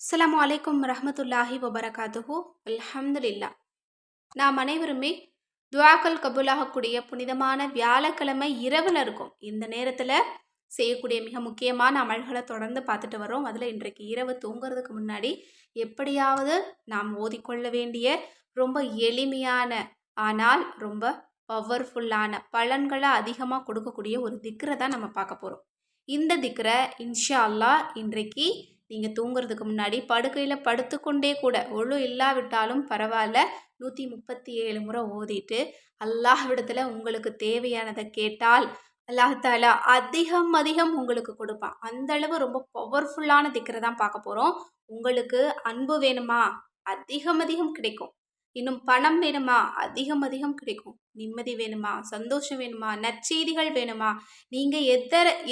அஸ்ஸலாமு அலைக்கும் ரஹ்மத்துல்லாஹி வபரகாத்துஹு. அல்ஹம்துலில்லா. நாம் அனைவருமே துஆக்கள் கபூலாகக்கூடிய புனிதமான வியாழக்கிழமை இரவில் இருக்கும். இந்த நேரத்தில் செய்யக்கூடிய மிக முக்கியமான அமல்களை தொடர்ந்து பார்த்துட்டு வரோம். அதில் இன்றைக்கு இரவு தூங்குறதுக்கு முன்னாடி எப்படியாவது நாம் ஓதிக்கொள்ள வேண்டிய ரொம்ப எளிமையான ஆனால் ரொம்ப பவர்ஃபுல்லான பலன்களை அதிகமாக கொடுக்கக்கூடிய ஒரு திக்ரை தான் நம்ம பார்க்க போகிறோம். இந்த திக்ரை இன்ஷா அல்லாஹ் இன்றைக்கு நீங்கள் தூங்குறதுக்கு முன்னாடி படுக்கையில் படுத்துக்கொண்டே கூட ஒழு இல்லாவிட்டாலும் பரவாயில்ல 137 முறை ஓதிட்டு அல்லாஹ்விடத்தில் உங்களுக்கு தேவையானதை கேட்டால் அல்லாஹ் தாலா அதிகம் அதிகம் உங்களுக்கு கொடுப்பான். அந்த அளவு ரொம்ப பவர்ஃபுல்லான திக்ரை தான் பார்க்க போகிறோம். உங்களுக்கு அன்பு வேணுமா? அதிகம் அதிகம் கிடைக்கும். இன்னும் பணம் வேணுமா? அதிகம் அதிகம் கிடைக்கும். நிம்மதி வேணுமா? சந்தோஷம் வேணுமா? நற்செய்திகள் வேணுமா? நீங்கள்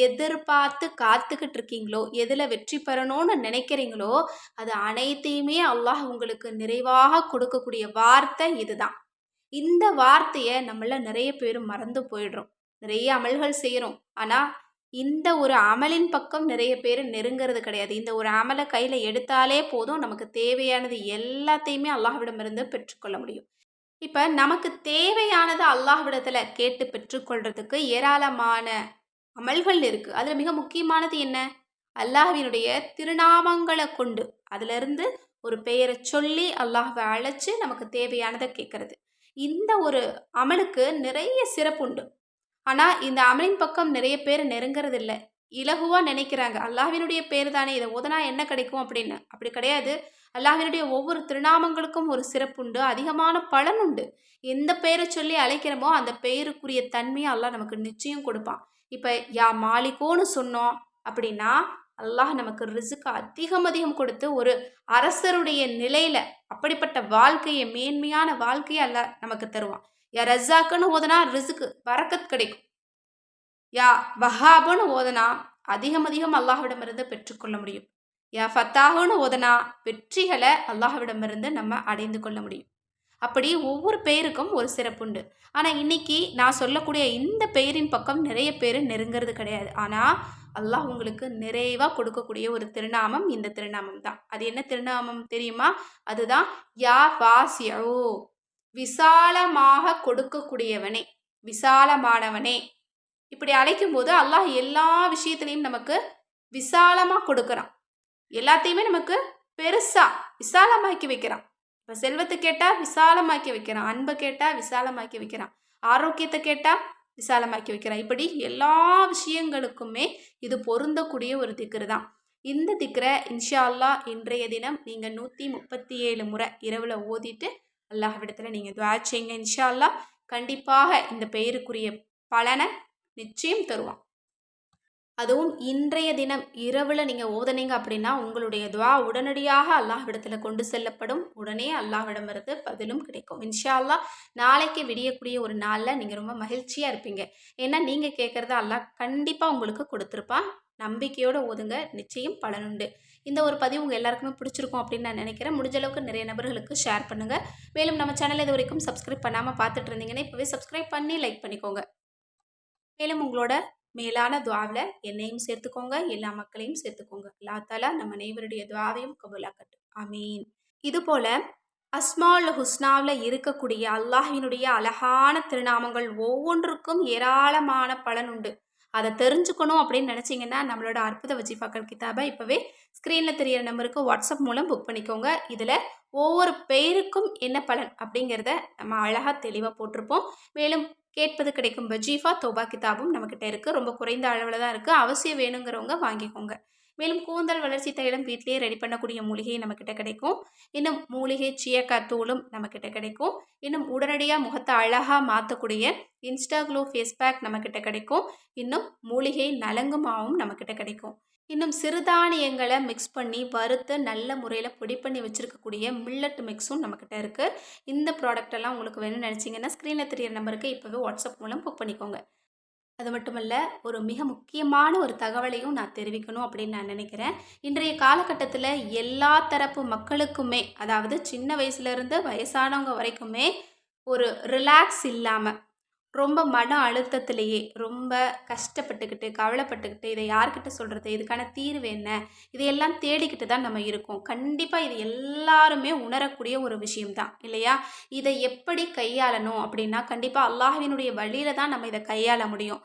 எதிர்பார்த்து காத்துக்கிட்டு இருக்கீங்களோ, எதில் வெற்றி பெறணும்னு நினைக்கிறீங்களோ, அது அனைத்தையுமே அல்லாஹ் உங்களுக்கு நிறைவாக கொடுக்கக்கூடிய வார்த்தை இதுதான். இந்த வார்த்தையை நம்மள நிறைய பேர் மறந்து போயிடுறோம். நிறைய அமல்கள் செய்கிறோம். ஆனால் இந்த ஒரு அமலின் பக்கம் நிறைய பேர் நெருங்கிறது கிடையாது. இந்த ஒரு அமலை கையில் எடுத்தாலே போதும், நமக்கு தேவையானது எல்லாத்தையுமே அல்லாஹ்விடமிருந்து பெற்றுக்கொள்ள முடியும். இப்போ நமக்கு தேவையானது அல்லாஹ்விடத்தில் கேட்டு பெற்றுக்கொள்றதுக்கு ஏராளமான அமல்கள் இருக்குது. அதில் மிக முக்கியமானது என்ன? அல்லாஹ்வினுடைய திருநாமங்களை கொண்டு அதிலிருந்து ஒரு பெயரை சொல்லி அல்லாஹ்வை அழைச்சி நமக்கு தேவையானதை கேட்கறது. இந்த ஒரு அமலுக்கு நிறைய சிறப்புண்டு. ஆனால் இந்த அமலின் பக்கம் நிறைய பேர் நெருங்கிறது இல்லை. இலகுவாக நினைக்கிறாங்க, அல்லாஹ்வினுடைய பேர் தானே, இதை ஓதனா என்ன கிடைக்கும் அப்படின்னு. அப்படி கிடையாது. அல்லாஹ்வினுடைய ஒவ்வொரு திருநாமங்களுக்கும் ஒரு சிறப்புண்டு, அதிகமான பலன் உண்டு. எந்த பெயரை சொல்லி அழைக்கிறோமோ அந்த பெயருக்குரிய தன்மையை அல்லாஹ் நமக்கு நிச்சயம் கொடுப்பான். இப்போ யா மாலிகோன்னு சொன்னோம் அப்படின்னா அல்லாஹ் நமக்கு ரிசுக்கு அதிகம் அதிகம் கொடுத்து ஒரு அரசருடைய நிலையில் அப்படிப்பட்ட வாழ்க்கையை, மேன்மையான வாழ்க்கையை அல்லாஹ் நமக்கு தருவான். யா ரஸாக்குன்னு ஓதனா ரிசுக்கு பரக்கத் கிடைக்கும். யா வஹாபுன்னு ஓதனா அதிகம் அதிகம் அல்லாஹ்விடமிருந்து பெற்றுக்கொள்ள முடியும். யா ஃபத்தாஹுன்னு ஓதனா வெற்றிகளை அல்லாஹ்விடமிருந்து நம்ம அடைந்து கொள்ள முடியும். அப்படி ஒவ்வொரு பெயருக்கும் ஒரு சிறப்புண்டு. ஆனால் இன்னைக்கு நான் சொல்லக்கூடிய இந்த பெயரின் பக்கம் நிறைய பேர் நெருங்கிறது கிடையாது. ஆனால் அல்லாஹ் உங்களுக்கு நிறைவாக கொடுக்கக்கூடிய ஒரு திருநாமம் இந்த திருநாமம் தான். அது என்ன திருநாமம் தெரியுமா? அதுதான் யா வாசியோ, விசாலமாக கொடுக்கக்கூடியவனே, விசாலமானவனே. இப்படி அழைக்கும் போது அல்லாஹ் எல்லா விஷயத்திலையும் நமக்கு விசாலமாக கொடுக்குறான். எல்லாத்தையுமே நமக்கு பெருசா விசாலமாக்கி வைக்கிறான். இப்போ செல்வத்தை கேட்டால் விசாலமாக்கி வைக்கிறான், அன்பை கேட்டால் விசாலமாக்கி வைக்கிறான், ஆரோக்கியத்தை கேட்டால் விசாலமாக்கி வைக்கிறான். இப்படி எல்லா விஷயங்களுக்குமே இது பொருந்தக்கூடிய ஒரு திக்ரு தான். இந்த திக்ரை இன்ஷா அல்லாஹ் இன்றைய தினம் நீங்கள் 137 முறை இரவில் ஓதிட்டு அல்லாஹ்விடத்தில் நீங்கள் துஆ செய்யுங்க. இன்ஷா அல்லாஹ் கண்டிப்பாக இந்த பெயருக்குரிய பலனை நிச்சயம் தருவான். அதுவும் இன்றைய தினம் இரவில் நீங்கள் ஓதனீங்க அப்படின்னா உங்களுடைய துஆ உடனடியாக அல்லாஹ்விடத்தில் கொண்டு செல்லப்படும். உடனே அல்லாஹ்விடமிருந்து பதிலும் கிடைக்கும். இன்ஷா அல்லாஹ் நாளைக்கு விடியக்கூடிய ஒரு நாளில் நீங்கள் ரொம்ப மகிழ்ச்சியாக இருப்பீங்க. ஏன்னா நீங்கள் கேட்குறத அல்லாஹ் கண்டிப்பாக உங்களுக்கு கொடுத்துருப்பான். நம்பிக்கையோடு ஓதுங்க, நிச்சயம் பலனுண்டு. இந்த ஒரு பதிவு உங்கள் எல்லாருக்குமே பிடிச்சிருக்கும் அப்படின்னு நான் நினைக்கிறேன். முடிஞ்ச அளவுக்கு நிறைய நபர்களுக்கு ஷேர் பண்ணுங்கள். மேலும் நம்ம சேனல் இது வரைக்கும் சப்ஸ்கிரைப் பண்ணாமல் பார்த்துட்டு இருந்தீங்கன்னா இப்போவே சப்ஸ்கிரைப் பண்ணி லைக் பண்ணிக்கோங்க. மேலும் உங்களோட மேலான துஆவில் என்னையும் சேர்த்துக்கோங்க, எல்லா மக்களையும் சேர்த்துக்கோங்க. அல்லாஹ் தஆலா நம்ம அனைவருடைய துஆவையும் கபூலாக்கட்டும். ஆமீன். இதுபோல் அஸ்மாஉல் ஹுஸ்னாவில் இருக்கக்கூடிய அல்லாஹ்வினுடைய அழகான திருநாமங்கள் ஒவ்வொன்றுக்கும் ஏராளமான பலன் உண்டு. அதை தெரிஞ்சுக்கணும் அப்படின்னு நினச்சிங்கன்னா நம்மளோட அற்புத வஜீஃபாக்கள் கிதாபை இப்போவே ஸ்க்ரீனில் தெரியிற நம்பருக்கு வாட்ஸ்அப் மூலம் புக் பண்ணிக்கோங்க. இதில் ஒவ்வொரு பெயருக்கும் என்ன பலன் அப்படிங்கிறத நம்ம அழகாக தெளிவாக போட்டிருப்போம். மேலும் கேட்பது கிடைக்கும் வஜீஃபா தௌபா கிதாபும் நம்மக்கிட்ட இருக்குது. ரொம்ப குறைந்த அளவில் தான் இருக்குது. அவசியம் வேணுங்கிறவங்க வாங்கிக்கோங்க. மேலும் கூந்தல் வளர்ச்சி தைலம் வீட்டிலேயே ரெடி பண்ணக்கூடிய மூலிகை நம்மக்கிட்ட கிடைக்கும். இன்னும் மூலிகை சீயக்காய் தூளும் நம்மக்கிட்ட கிடைக்கும். இன்னும் உடனடியாக முகத்தை அழகாக மாற்றக்கூடிய இன்ஸ்டா க்ளோ ஃபேஸ் பேக் நம்மக்கிட்ட கிடைக்கும். இன்னும் மூலிகை நலங்கு மாவும் நம்மக்கிட்ட கிடைக்கும். இன்னும் சிறுதானியங்களை மிக்ஸ் பண்ணி வறுத்து நல்ல முறையில் பொடி பண்ணி வச்சுருக்கக்கூடிய மில்லட் மிக்ஸும் நம்மக்கிட்ட இருக்குது. இந்த ப்ராடக்டெல்லாம் உங்களுக்கு வேணும்னு நினச்சிங்கன்னா ஸ்க்ரீனில் தெரியிற நம்பருக்கு இப்போவே வாட்ஸ்அப் மூலம் புக் பண்ணிக்கோங்க. அது மட்டுமல்ல, ஒரு மிக முக்கியமான ஒரு தகவலையும் நான் தெரிவிக்கணும் அப்படின்னு நான் நினைக்கிறேன். இன்றைய காலகட்டத்தில் எல்லா தரப்பு மக்களுக்குமே, அதாவது சின்ன வயசுலேருந்து வயசானவங்க வரைக்குமே ஒரு ரிலாக்ஸ் இல்லாமல், ரொம்ப மன அழுத்தத்திலேயே ரொம்ப கஷ்டப்பட்டுக்கிட்டு, கவலைப்பட்டுக்கிட்டு, இதை யார்கிட்ட சொல்றது? இதுக்கான தீர்வு என்ன? இதையெல்லாம் தேடிக்கிட்டு தான் நம்ம இருக்கோம். கண்டிப்பா இது எல்லாருமே உணரக்கூடிய ஒரு விஷயம் தான் இல்லையா? இதை எப்படி கையாளணும் அப்படின்னா, கண்டிப்பா அல்லாஹ்வினுடைய வழியில தான் நம்ம இத கையாள முடியும்.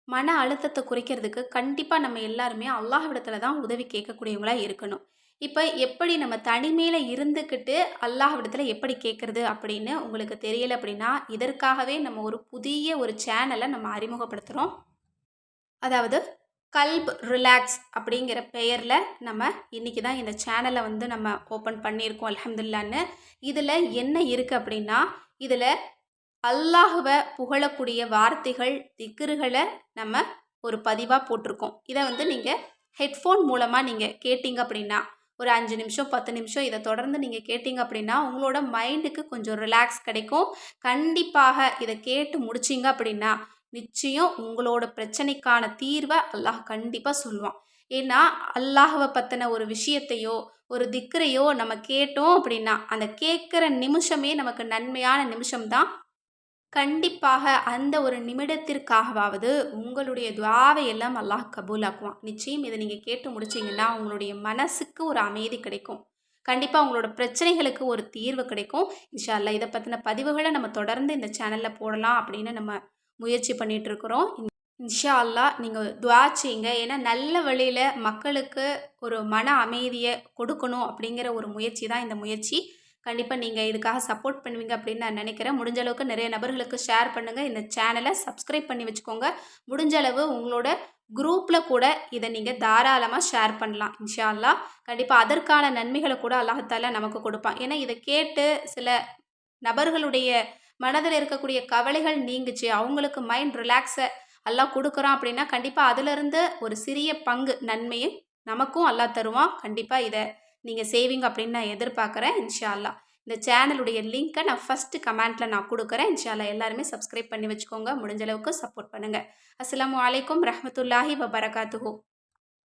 மன அழுத்தத்த குறைக்கிறதுக்கு கண்டிப்பா நம்ம எல்லாருமே அல்லாஹ்விடத்துல தான் உதவி கேட்கக்கூடியவங்களா இருக்கணும். இப்ப எப்படி நம்ம தனிமையில இருந்துக்கிட்டு அல்லாஹ்விடத்துல எப்படி கேட்கறது அப்படின்னு உங்களுக்கு தெரியல அப்படின்னா, இதற்காகவே நம்ம ஒரு புதிய ஒரு சேனல நம்ம அறிமுகப்படுத்துறோம். அதாவது கல்ப் ரிலாக்ஸ் அப்படிங்கிற பெயர்ல நம்ம இன்னைக்கு தான் இந்த சேனல வந்து நம்ம ஓப்பன் பண்ணியிருக்கோம் அல்ஹம்துலில்லாஹ்ன்னு. இதுல என்ன இருக்கு அப்படின்னா, இதுல அல்லாஹ்வ புகழக்கூடிய வார்த்தைகள், திக்ருகள நம்ம ஒரு பதிவா போட்டிருக்கோம். இத வந்து நீங்க ஹெட்ஃபோன் மூலமா நீங்க கேட்டீங்க அப்படின்னா, ஒரு 5 நிமிஷம், 10 நிமிஷம் இத தொடர்ந்து நீங்க கேட்டீங்க அப்படின்னா, உங்களோட மைண்டுக்கு கொஞ்சம் ரிலாக்ஸ் கிடைக்கும். கண்டிப்பாக இத கேட்டு முடிச்சீங்க அப்படின்னா, நிச்சயம் உங்களோட பிரச்சனைக்கான தீர்வ அல்லாஹ் கண்டிப்பா சொல்வான். ஏன்னா, அல்லாஹ்வ பத்தின ஒரு விஷயத்தையோ, ஒரு திக்ரையோ நம்ம கேட்டோம் அப்படின்னா, அந்த கேட்கிற நிமிஷமே நமக்கு நன்மையான நிமிஷம் தான். கண்டிப்பாக அந்த ஒரு நிமிடத்திற்காகவாவது உங்களுடைய துஆவை எல்லாம் அல்லாஹ் கபூலாக்குவான். நிச்சயம் இத நீங்க கேட்டு முடிச்சீங்கன்னா, உங்களுடைய மனசுக்கு ஒரு அமைதி கிடைக்கும். கண்டிப்பா உங்களோட பிரச்சனைகளுக்கு ஒரு தீர்வு கிடைக்கும். இன்ஷா அல்லாஹ் இத பத்தின பதிவுகள நம்ம தொடர்ந்து இந்த சேனல்ல போடலாம் அப்படின்னு நம்ம முயற்சி பண்ணிட்டு இருக்கிறோம். இன்ஷா அல்லாஹ் நீங்க துஆ செய்யுங்க. ஏன்னா நல்ல வழியில மக்களுக்கு ஒரு மன அமைதிய கொடுக்கணும் அப்படிங்கிற ஒரு முயற்சி தான் இந்த முயற்சி. கண்டிப்பா நீங்க இதுக்காக சப்போர்ட் பண்ணுவீங்க அப்படின்னு நான் நினைக்கிறேன். முடிஞ்ச அளவுக்கு நிறைய நபர்களுக்கு ஷேர் பண்ணுங்க. இந்த சேனல சப்ஸ்கிரைப் பண்ணி வச்சுக்கோங்க. முடிஞ்ச அளவு உங்களோட குரூப்ல கூட இத நீங்க தாராளமா ஷேர் பண்ணலாம். இன்ஷா அல்லாஹ். கண்டிப்பா அதற்கான நன்மைகள கூட அல்லாஹ் தஆலா நமக்கு கொடுப்பான். ஏன்னா இத கேட்டு சில நபர்களுடைய மனதில இருக்கக்கூடிய கவலைகள் நீங்குச்சு. அவங்களுக்கு மைண்ட் ரிலாக்ஸ அல்லாஹ் குடுக்குறான் அப்படின்னா, கண்டிப்பா அதிலிருந்து ஒரு சிறிய பங்கு நன்மையும் நமக்கும் அல்லாஹ் தருவான். கண்டிப்பா இத நீங்க செய்வீங்க அப்படின்னு நான் எதிர்பார்க்கிறேன். இன்ஷா அல்லாஹ். இந்த சேனலுடைய லிங்க்க நான் ஃபர்ஸ்ட்டு கமெண்ட்ல நான் குடுக்குறேன். இன்ஷா அல்லாஹ் எல்லாருமே சப்ஸ்கிரைப் பண்ணி வச்சுக்கோங்க. முடிஞ்ச அளவுக்கு சப்போர்ட் பண்ணுங்க. அஸ்ஸலாமு அலைக்கும் ரஹ்மத்துல்லாஹி வபரகாத்துஹு.